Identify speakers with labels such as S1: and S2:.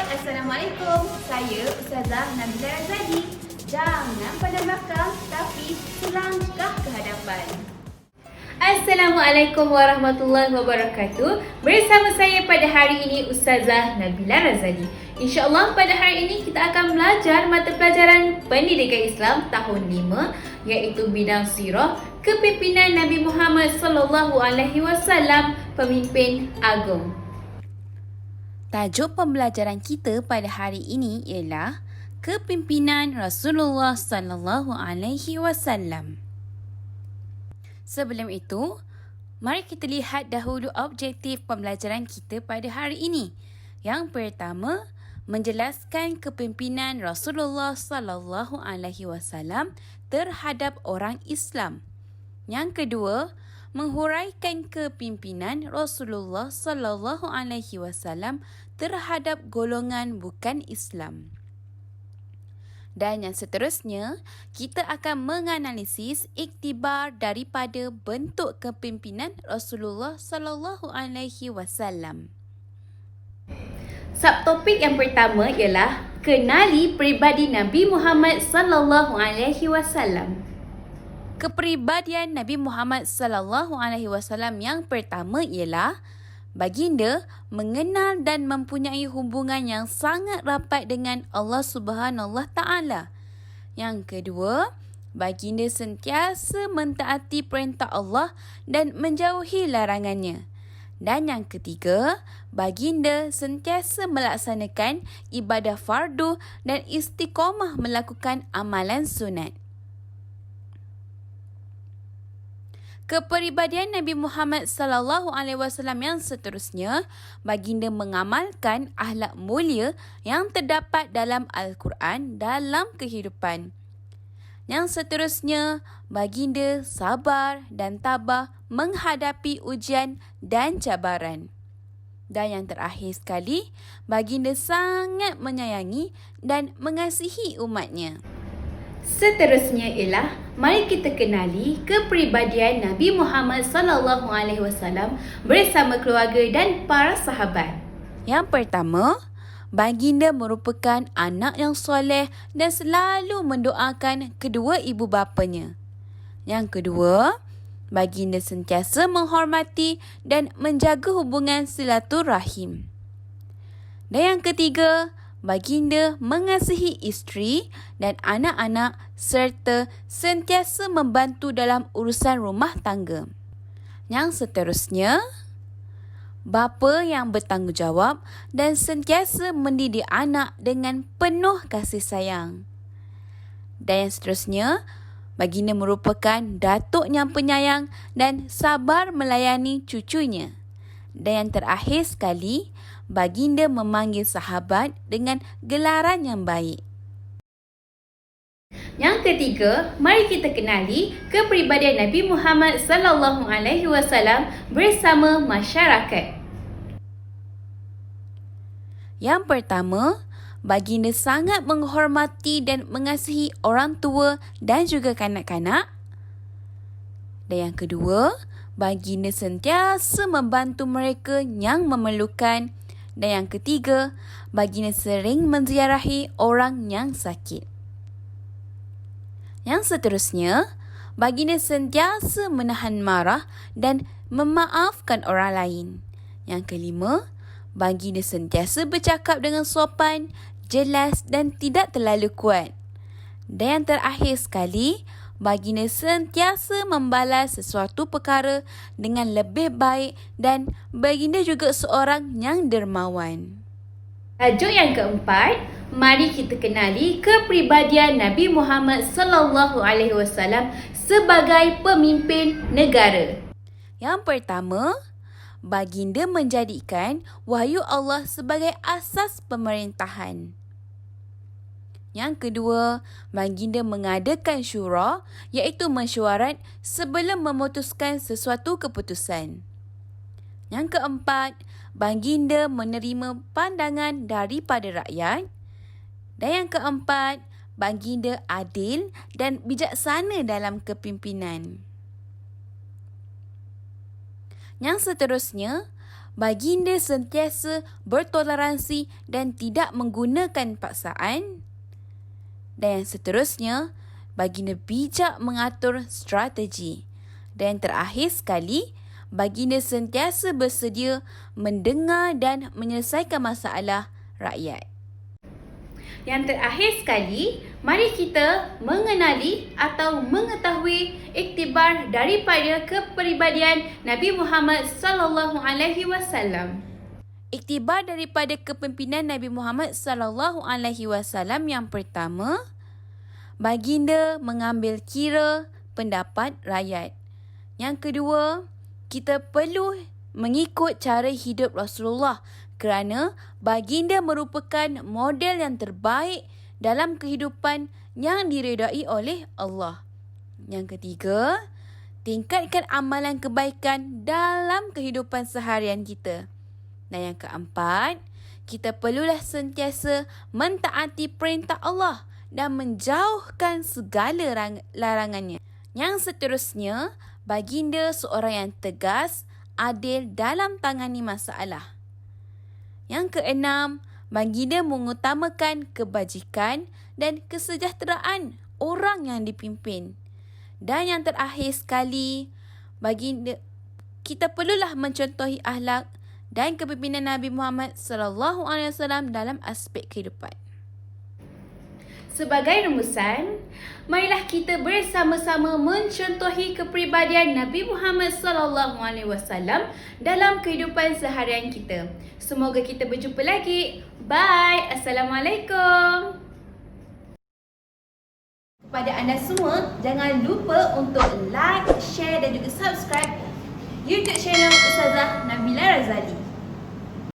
S1: Assalamualaikum. Saya Ustazah Nabila Razadi. Jangan pandang belakang tapi selangkah ke hadapan. Assalamualaikum warahmatullahi wabarakatuh. Bersama saya pada hari ini Ustazah Nabila Razadi. InsyaAllah pada hari ini kita akan belajar mata pelajaran Pendidikan Islam tahun 5 iaitu bidang sirah kepimpinan Nabi Muhammad SAW, pemimpin agung.
S2: Tajuk pembelajaran kita pada hari ini ialah Kepimpinan Rasulullah sallallahu alaihi wasallam. Sebelum itu, mari kita lihat dahulu objektif pembelajaran kita pada hari ini. Yang pertama, menjelaskan kepimpinan Rasulullah sallallahu alaihi wasallam terhadap orang Islam. Yang kedua, menghuraikan kepimpinan Rasulullah sallallahu alaihi wasallam terhadap golongan bukan Islam. Dan yang seterusnya, kita akan menganalisis iktibar daripada bentuk kepimpinan Rasulullah sallallahu alaihi wasallam.
S1: Subtopik yang pertama ialah kenali peribadi Nabi Muhammad sallallahu alaihi wasallam.
S2: Kepribadian Nabi Muhammad sallallahu alaihi wasallam yang pertama ialah baginda mengenal dan mempunyai hubungan yang sangat rapat dengan Allah Subhanahu Wa Taala. Yang kedua, baginda sentiasa mentaati perintah Allah dan menjauhi larangannya. Dan yang ketiga, baginda sentiasa melaksanakan ibadah fardu dan istiqamah melakukan amalan sunat. Kepribadian Nabi Muhammad sallallahu alaihi wasallam yang seterusnya, baginda mengamalkan akhlak mulia yang terdapat dalam Al-Quran dalam kehidupan. Yang seterusnya, baginda sabar dan tabah menghadapi ujian dan cabaran. Dan yang terakhir sekali, baginda sangat menyayangi dan mengasihi umatnya.
S1: Seterusnya ialah mari kita kenali kepribadian Nabi Muhammad sallallahu alaihi wasallam bersama keluarga dan para sahabat.
S2: Yang pertama, baginda merupakan anak yang soleh dan selalu mendoakan kedua ibu bapanya. Yang kedua, baginda sentiasa menghormati dan menjaga hubungan silaturahim. Dan yang ketiga, baginda mengasihi isteri dan anak-anak serta sentiasa membantu dalam urusan rumah tangga. Yang seterusnya, bapa yang bertanggungjawab dan sentiasa mendidik anak dengan penuh kasih sayang. Dan yang seterusnya, baginda merupakan datuk yang penyayang dan sabar melayani cucunya. Dan yang terakhir sekali, baginda memanggil sahabat dengan gelaran yang baik.
S1: Yang ketiga, mari kita kenali kepribadian Nabi Muhammad sallallahu alaihi wasallam bersama masyarakat.
S2: Yang pertama, baginda sangat menghormati dan mengasihi orang tua dan juga kanak-kanak. Dan yang kedua, baginda sentiasa membantu mereka yang memerlukan. Dan yang ketiga, baginda sering menziarahi orang yang sakit. Yang seterusnya, baginda sentiasa menahan marah dan memaafkan orang lain. Yang kelima, baginda sentiasa bercakap dengan sopan, jelas dan tidak terlalu kuat. Dan yang terakhir sekali, baginda sentiasa membalas sesuatu perkara dengan lebih baik dan baginda juga seorang yang dermawan.
S1: Tajuk yang keempat, mari kita kenali kepribadian Nabi Muhammad sallallahu alaihi wasallam sebagai pemimpin negara.
S2: Yang pertama, baginda menjadikan wahyu Allah sebagai asas pemerintahan. Yang kedua, baginda mengadakan syura iaitu mesyuarat sebelum memutuskan sesuatu keputusan. Yang keempat, baginda menerima pandangan daripada rakyat. Dan yang keempat, baginda adil dan bijaksana dalam kepimpinan. Yang seterusnya, baginda sentiasa bertoleransi dan tidak menggunakan paksaan. Dan yang seterusnya, baginda bijak mengatur strategi. Dan yang terakhir sekali, baginda sentiasa bersedia mendengar dan menyelesaikan masalah rakyat.
S1: Yang terakhir sekali, mari kita mengenali atau mengetahui iktibar daripada kepribadian Nabi Muhammad sallallahu alaihi wasallam.
S2: Iktibar daripada kepimpinan Nabi Muhammad sallallahu alaihi wasallam yang pertama, baginda mengambil kira pendapat rakyat. Yang kedua, kita perlu mengikut cara hidup Rasulullah kerana baginda merupakan model yang terbaik dalam kehidupan yang diredai oleh Allah. Yang ketiga, tingkatkan amalan kebaikan dalam kehidupan seharian kita. Dan yang keempat, kita perlulah sentiasa mentaati perintah Allah dan menjauhkan segala larangannya. Yang seterusnya, baginda seorang yang tegas, adil dalam tangani masalah. Yang keenam, baginda mengutamakan kebajikan dan kesejahteraan orang yang dipimpin. Dan yang terakhir sekali, baginda kita perlulah mencontohi akhlak dan kepimpinan Nabi Muhammad sallallahu alaihi wasallam dalam aspek kehidupan.
S1: Sebagai rumusan, marilah kita bersama-sama mencontohi kepribadian Nabi Muhammad sallallahu alaihi wasallam dalam kehidupan seharian kita. Semoga kita berjumpa lagi. Bye. Assalamualaikum. Kepada anda semua, jangan lupa untuk like, share dan juga subscribe YouTube channel Ustazah Nabila Razali.